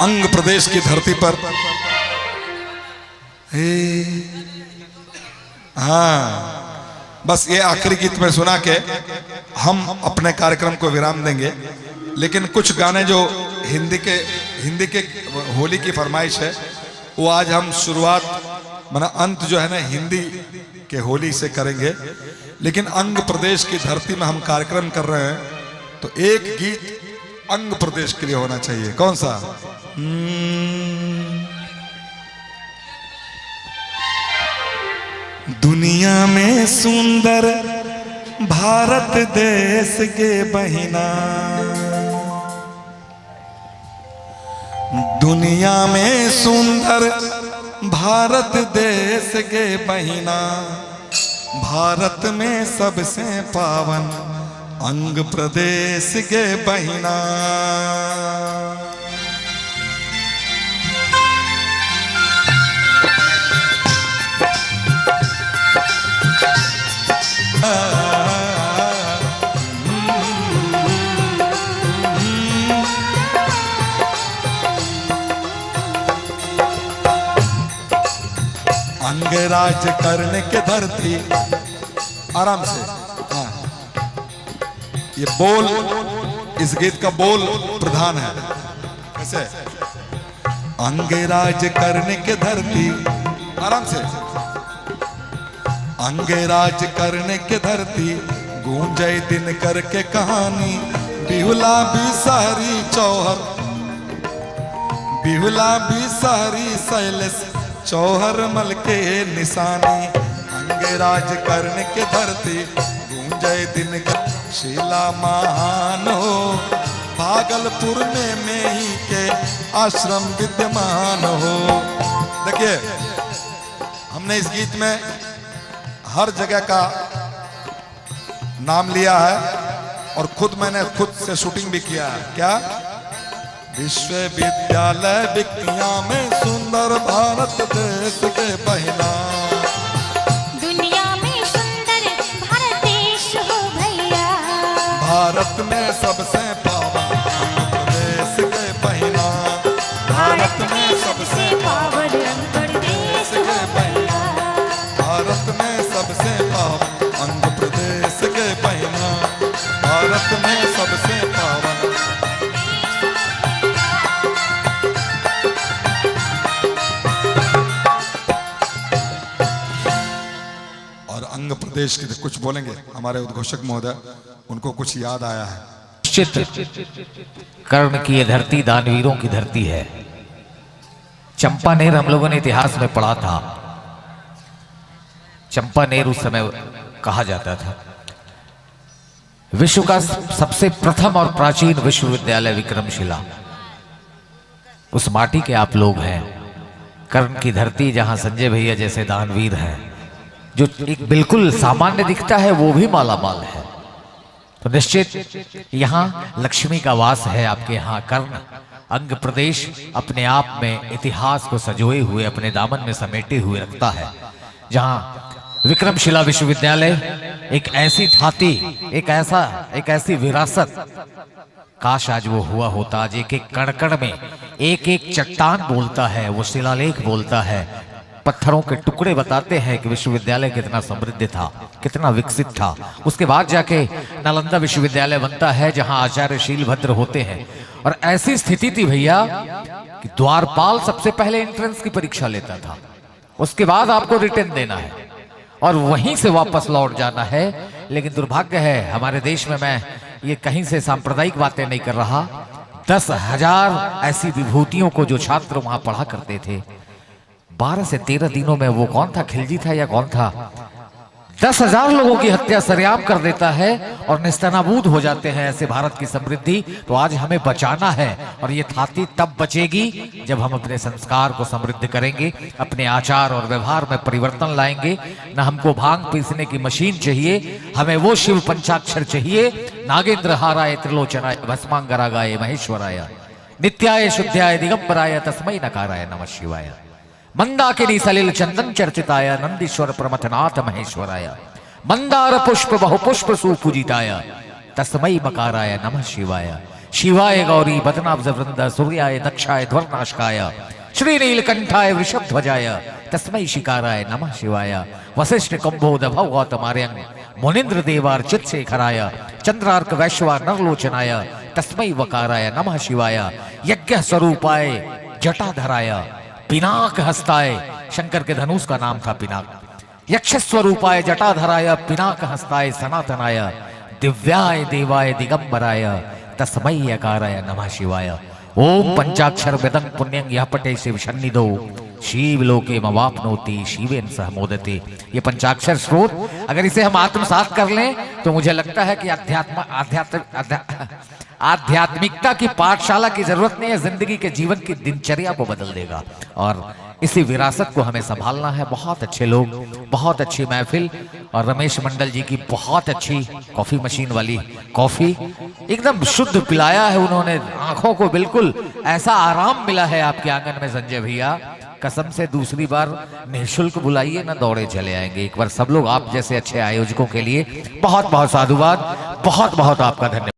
अंग प्रदेश की धरती पर हाँ, बस ये आखिरी गीत में सुना के हम अपने कार्यक्रम को विराम देंगे। लेकिन कुछ गाने जो हिंदी के होली की फरमाइश है, वो आज हम शुरुआत माना अंत जो है ना हिंदी के होली से करेंगे। लेकिन अंग प्रदेश की धरती में हम कार्यक्रम कर रहे हैं, तो एक गीत अंग प्रदेश के लिए होना चाहिए। कौन सा? दुनिया में सुंदर भारत देश के बहिना, दुनिया में सुंदर भारत देश के बहिना, भारत में सबसे पावन अंग प्रदेश के बहिना। अंगराज करने के धरती, आराम से हाँ। ये बोल, इस गीत का बोल प्रधान है। कैसे? अंगराज करने के धरती, आराम से। अंगराज करने के धरती, गूंजे दिन करके कहानी, बिहुला भी सहरी चौहर, बिहुला भी सहरी शैलेश चौहर मल के निशानी। अंगराज करने के धरती, गूंजे दिन कर शिला महान हो, भागलपुर में ही के आश्रम विद्यमान हो। देखिए, हमने इस गीत में हर जगह का नाम लिया है और मैंने खुद से शूटिंग भी किया है। क्या? विश्वविद्यालय विज्ञा में सुंदर भारत देश के बहिना, दुनिया में सुंदर भारत देश हो भैया, भारत में सबसे पावन अंग प्रदेश के बहिना, भारत में सबसे पावन अंग प्रदेश के बहिना, भारत में सबसे पावन अंग प्रदेश के बहिना, भारत में सबसे पावन। अंग प्रदेश के कुछ बोलेंगे हमारे उद्घोषक महोदय, उनको कुछ याद आया है। निश्चित कर्ण की यह धरती दानवीरों की धरती है। चंपानेर हम लोगों ने इतिहास में पढ़ा था। चंपानेर उस समय कहा जाता था। विश्व का सबसे प्रथम और प्राचीन विश्वविद्यालय विक्रमशिला, उस माटी के आप लोग हैं। कर्ण की धरती जहां संजय भैया जैसे दानवीर हैं, जो एक बिल्कुल सामान्य दिखता है वो भी माला माल है। तो निश्चित यहाँ लक्ष्मी का वास है। आपके यहाँ कर्ण अंग प्रदेश अपने आप में इतिहास को सजोए हुए अपने दामन में समेटे हुए रखता है। जहाँ विक्रमशिला विश्वविद्यालय एक ऐसी थाती, एक ऐसी विरासत, काश आज वो हुआ होता। आज एक एक कण में एक एक चट्टान बोलता है, वो शिलालेख बोलता है, पत्थरों के टुकड़े बताते हैं कि विश्वविद्यालय कितना समृद्ध था, कितना विकसित था। उसके बाद जाके नालंदा विश्वविद्यालय बनता है, जहां आचार्य शीलभद्र होते हैं। और ऐसी स्थिति थी भैया कि द्वारपाल सबसे पहले एंट्रेंस की परीक्षा लेता था, उसके बाद आपको रिटर्न देना है और वहीं से वापस लौट जाना है। लेकिन दुर्भाग्य है हमारे देश में, मैं ये कहीं से सांप्रदायिक बातें नहीं कर रहा, 10,000 ऐसी विभूतियों को जो छात्र वहां पढ़ा करते थे, 12 से 13 दिनों में वो कौन था, खिलजी था या कौन था, 10,000 लोगों की हत्या सरेआम कर देता है और निस्तनाबूद हो जाते हैं ऐसे भारत की समृद्धि। तो आज हमें बचाना है और ये थाती तब बचेगी जब हम अपने संस्कार को समृद्ध करेंगे, अपने आचार और व्यवहार में परिवर्तन लाएंगे। न हमको भांग पीसने की मशीन चाहिए, हमें वो शिव पंचाक्षर चाहिए। नागेंद्र हाराय त्रिलोचनाय भस्मांगरागाय महेश्वराय नित्याय शुद्ध्याय दिगंबराय तस्मै नकाराय नमः शिवाय। मंदाकिनी सलिल चंदन चर्चिताय नंदीश्वर प्रमथनाथ महेश्वराय मंदार पुष्प बहुपुष्प सुपूजिताय तस्मै मकाराय नमः शिवाय। शिवाय गौरी बदनाब्ज वृंद सूर्याय दक्षाय ध्वर्नाशकाय श्री नीलकंठाय वृषभध्वजाय तस्मै शिकाराय नमः शिवाय वशिष्ठ कंबोध भव गौतमार्यं मुनिंद्र देवार्चित शेखराय चंद्रार्क वैश्वा नरलोचनाय तस्मै वकाराय नमः शिवाय यज्ञ स्वरूपाय जटाधराय पिनाक हस्ताय, शंकर के धनुष का नाम था पिनाक, यक्ष स्वरूपाय जटाधराय पिनाक हस्ताय सनातनाय दिव्याय देवाय दिगंबराय तस्मै यकाराय नमः शिवाय। ओम पंचाक्षर वेदं पुण्यं यह पटे शिव सन्निधौ शिव लोके मवाप्नोति शिवेन सह मोदते। ये पंचाक्षर स्रोत अगर इसे हम आत्मसात कर लें तो मुझे लगता है कि आध्यात्मिकता की पाठशाला की जरूरत नहीं है, जिंदगी के जीवन की दिनचर्या को बदल देगा। और इसी विरासत को हमें संभालना है। बहुत अच्छे लोग, बहुत अच्छी महफिल, और रमेश मंडल जी की बहुत अच्छी कॉफी मशीन वाली कॉफी एकदम शुद्ध पिलाया है उन्होंने, आंखों को बिल्कुल ऐसा आराम मिला है आपके आंगन में संजय भैया, कसम से दूसरी बार निःशुल्क बुलाइए ना, दौड़े चले आएंगे। एक बार सब लोग आप जैसे अच्छे आयोजकों के लिए बहुत बहुत साधुवाद, बहुत बहुत आपका धन्यवाद।